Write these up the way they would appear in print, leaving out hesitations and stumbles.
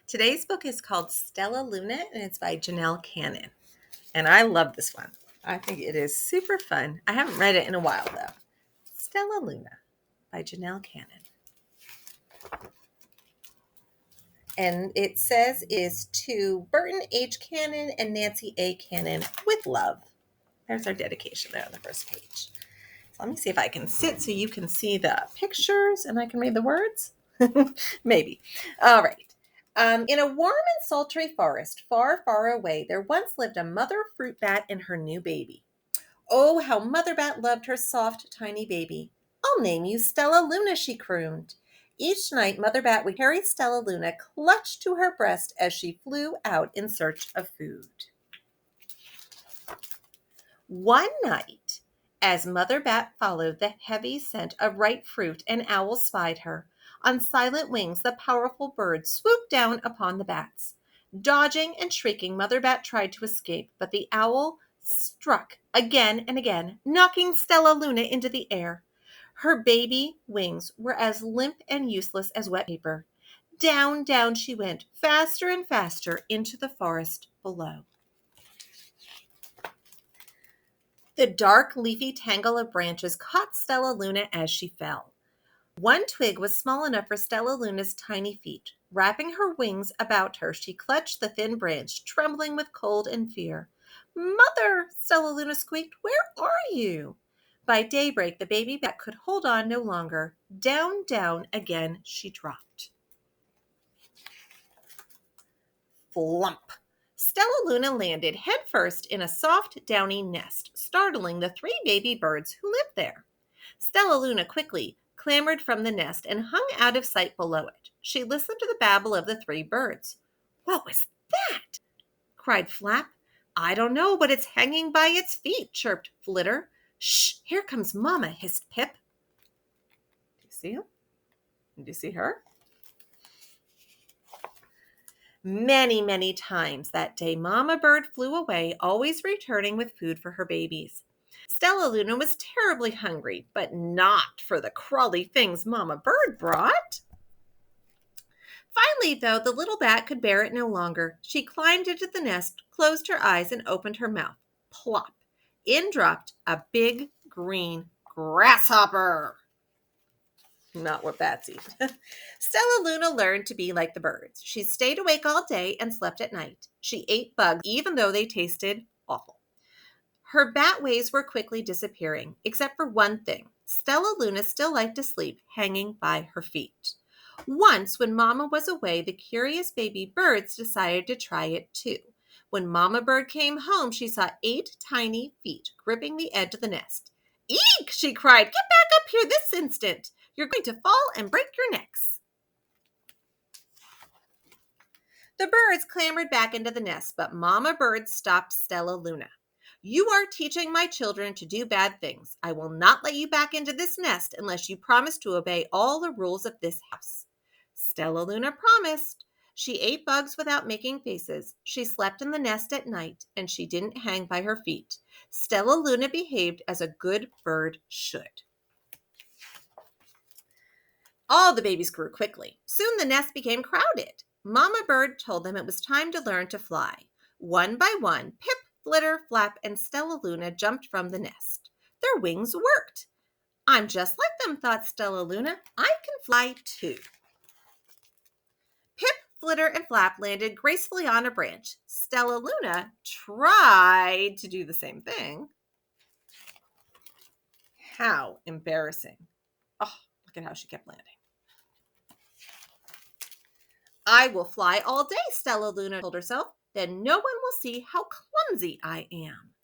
Today's book is called Stellaluna, and it's by Janell. And I love this one. I think it is super fun. I haven't read it in a while, though. Stellaluna by Janell. And it says is to Burton H. Cannon and Nancy A. Cannon with love. There's our dedication there on the first page. So let me see if I can sit so you can see the pictures and I can read the words. Maybe. All right. In a warm and sultry forest far, far away, there once lived a mother fruit bat and her new baby. Oh, how Mother Bat loved her soft, tiny baby. I'll name you Stellaluna, she crooned. Each night, Mother Bat would carry Stellaluna clutched to her breast as she flew out in search of food. One night, as Mother Bat followed the heavy scent of ripe fruit, an owl spied her. On silent wings, the powerful bird swooped down upon the bats. Dodging and shrieking, Mother Bat tried to escape, but the owl struck again and again, knocking Stellaluna into the air. Her baby wings were as limp and useless as wet paper. Down, down she went, faster and faster, into the forest below. The dark, leafy tangle of branches caught Stellaluna as she fell. One twig was small enough for Stellaluna's tiny feet. Wrapping her wings about her, she clutched the thin branch, trembling with cold and fear. "Mother," Stellaluna squeaked, "where are you?" By daybreak, the baby bat could hold on no longer. Down, down again she dropped. Flump! Stellaluna landed headfirst in a soft, downy nest, startling the three baby birds who lived there. Stellaluna quickly clambered from the nest and hung out of sight below it. She listened to the babble of the three birds. "What was that?" cried Flap. "I don't know, but it's hanging by its feet," chirped Flitter. "Shh, here comes Mama," hissed Pip. Do you see him? Do you see her? Many, many times that day, Mama Bird flew away, always returning with food for her babies. Stellaluna was terribly hungry, but not for the crawly things Mama Bird brought. Finally, though, the little bat could bear it no longer. She climbed into the nest, closed her eyes, and opened her mouth. Plop! In dropped a big green grasshopper. Not what bats eat. Stellaluna learned to be like the birds. She stayed awake all day and slept at night. She ate bugs even though they tasted awful. Her bat ways were quickly disappearing, except for one thing. Stellaluna still liked to sleep hanging by her feet. Once, when Mama was away, the curious baby birds decided to try it too. When Mama Bird came home, she saw 8 tiny feet gripping the edge of the nest. "Eek!" she cried. "Get back up here this instant! You're going to fall and break your necks." The birds clambered back into the nest, but Mama Bird stopped Stellaluna. "You are teaching my children to do bad things. I will not let you back into this nest unless you promise to obey all the rules of this house." Stellaluna promised. She ate bugs without making faces. She slept in the nest at night, and she didn't hang by her feet. Stellaluna behaved as a good bird should. All the babies grew quickly. Soon the nest became crowded. Mama Bird told them it was time to learn to fly. One by one, Pip, Flitter, Flap, and Stellaluna jumped from the nest. Their wings worked. "I'm just like them," thought Stellaluna. "I can fly too." Pip, Flitter, and Flap landed gracefully on a branch. Stellaluna tried to do the same thing. How embarrassing. Oh, look at how she kept landing. "I will fly all day," Stellaluna told herself. "Then no one will see how clumsy I am."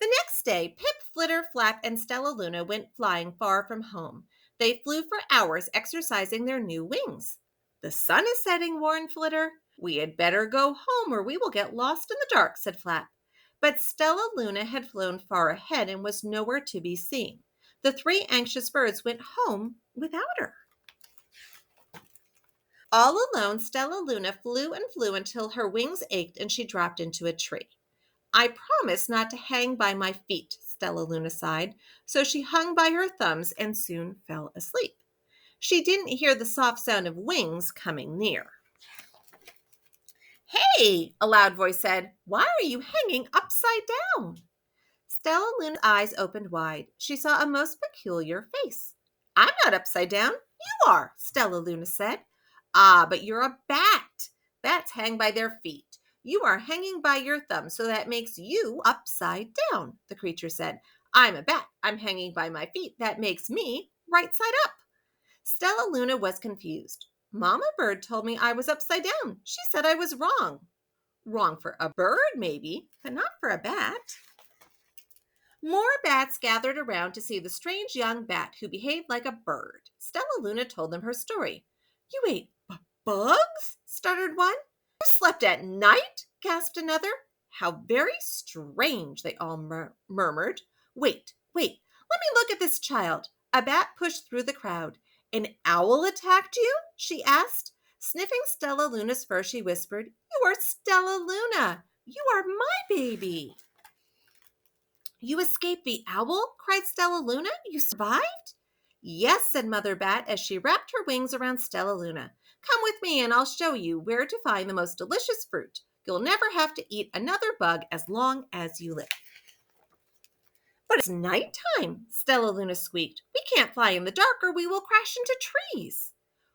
The next day, Pip, Flitter, Flap, and Stellaluna went flying far from home. They flew for hours, exercising their new wings. "The sun is setting," warned Flitter. "We had better go home or we will get lost in the dark," said Flap. But Stellaluna had flown far ahead and was nowhere to be seen. The 3 anxious birds went home without her. All alone, Stellaluna flew and flew until her wings ached and she dropped into a tree. "I promise not to hang by my feet," Stellaluna sighed, so she hung by her thumbs and soon fell asleep. She didn't hear the soft sound of wings coming near. "Hey," a loud voice said, "why are you hanging upside down?" Stellaluna's eyes opened wide. She saw a most peculiar face. "I'm not upside down. You are," Stellaluna said. "Ah, but you're a bat. Bats hang by their feet. You are hanging by your thumb, so that makes you upside down," the creature said. "I'm a bat. I'm hanging by my feet. That makes me right side up." Stellaluna was confused. "Mama Bird told me I was upside down. She said I was wrong." "Wrong for a bird, maybe, but not for a bat." More bats gathered around to see the strange young bat who behaved like a bird. Stellaluna told them her story. "You ate bugs?" stuttered one. "You slept at night?" gasped another. "How very strange," they all murmured. Wait, let me look at this child." A bat pushed through the crowd. "An owl attacked you?" she asked. Sniffing Stellaluna's fur, she whispered, "You are Stellaluna. You are my baby." "You escaped the owl?" cried Stellaluna. "You survived?" "Yes," said Mother Bat as she wrapped her wings around Stellaluna. "Come with me and I'll show you where to find the most delicious fruit. You'll never have to eat another bug as long as you live." "But it's nighttime," Stellaluna squeaked. "We can't fly in the dark or we will crash into trees."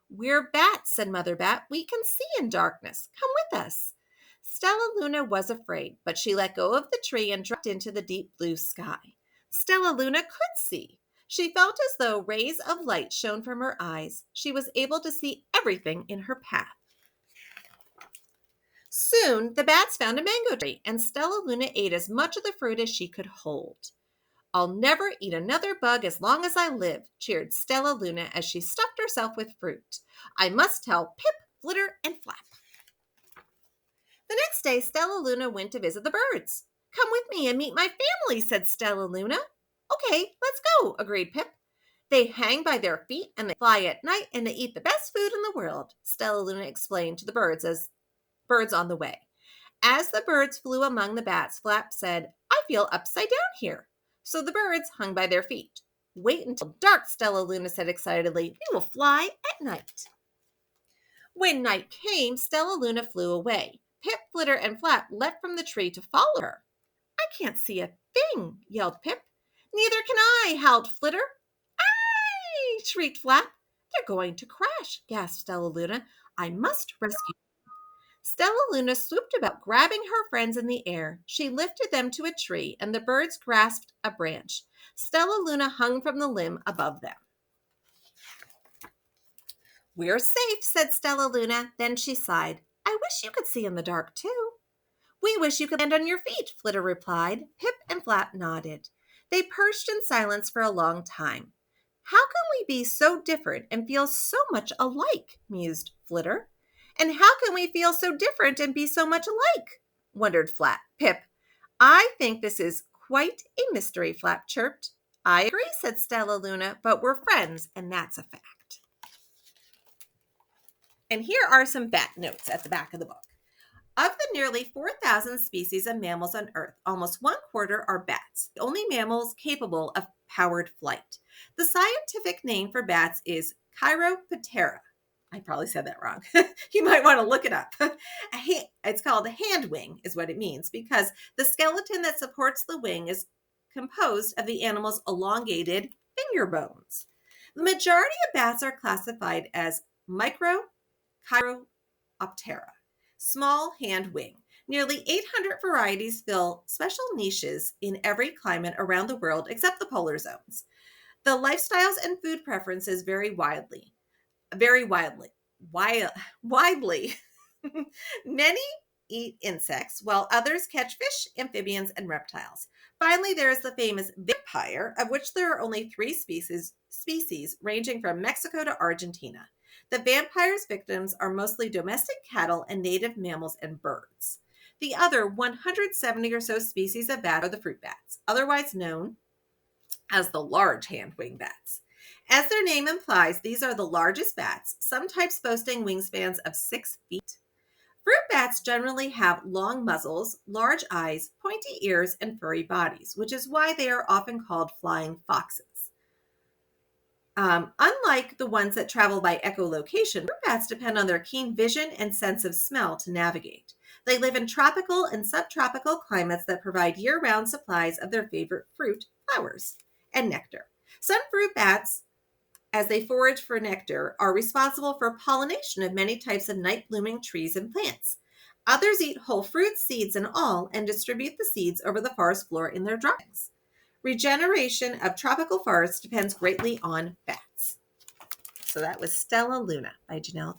"We're bats," said Mother Bat. "We can see in darkness. Come with us." Stellaluna was afraid, but she let go of the tree and dropped into the deep blue sky. Stellaluna could see. She felt as though rays of light shone from her eyes. She was able to see everything in her path. Soon, the bats found a mango tree, and Stellaluna ate as much of the fruit as she could hold. "I'll never eat another bug as long as I live," cheered Stellaluna as she stuffed herself with fruit. "I must tell Pip, Flitter, and Flap." The next day, Stellaluna went to visit the birds. "Come with me and meet my family," said Stellaluna. "Okay, let's go," agreed Pip. "They hang by their feet and they fly at night and they eat the best food in the world," Stellaluna explained to the birds on the way. As the birds flew among the bats, Flap said, "I feel upside down here." So the birds hung by their feet. "Wait until dark," Stellaluna said excitedly. "We will fly at night." When night came, Stellaluna flew away. Pip, Flitter, and Flap leapt from the tree to follow her. "I can't see a thing," yelled Pip. "Neither can I," howled Flitter. "Ay!" shrieked Flap. "They're going to crash," gasped Stellaluna. "I must rescue." Stellaluna swooped about, grabbing her friends in the air. She lifted them to a tree, and the birds grasped a branch. Stellaluna hung from the limb above them. "We're safe," said Stellaluna. Then she sighed. "I wish you could see in the dark, too." "We wish you could land on your feet," Flitter replied. Pip and Flap nodded. They perched in silence for a long time. "How can we be so different and feel so much alike?" mused Flitter. "And how can we feel so different and be so much alike?" wondered Pip. "I think this is quite a mystery," Flap chirped. "I agree," said Stellaluna, "but we're friends, and that's a fact." And here are some bat notes at the back of the book. Of the nearly 4,000 species of mammals on Earth, almost 1/4 are bats, the only mammals capable of powered flight. The scientific name for bats is Chiroptera. I probably said that wrong. You might want to look it up. It's called a hand wing, is what it means, because the skeleton that supports the wing is composed of the animal's elongated finger bones. The majority of bats are classified as Chiroptera, small hand wing. Nearly 800 varieties fill special niches in every climate around the world except the polar zones. The lifestyles and food preferences vary widely. Widely. Many eat insects, while others catch fish, amphibians, and reptiles. Finally, there is the famous vampire, of which there are only 3 species ranging from Mexico to Argentina. The vampire's victims are mostly domestic cattle and native mammals and birds. The other 170 or so species of bat are the fruit bats, otherwise known as the large hand-wing bats. As their name implies, these are the largest bats, some types boasting wingspans of 6 feet. Fruit bats generally have long muzzles, large eyes, pointy ears, and furry bodies, which is why they are often called flying foxes. Unlike the ones that travel by echolocation, fruit bats depend on their keen vision and sense of smell to navigate. They live in tropical and subtropical climates that provide year-round supplies of their favorite fruit, flowers, and nectar. Some fruit bats, as they forage for nectar, are responsible for pollination of many types of night-blooming trees and plants. Others eat whole fruits, seeds, and all, and distribute the seeds over the forest floor in their droppings. Regeneration of tropical forests depends greatly on bats. So that was Stellaluna by Janell.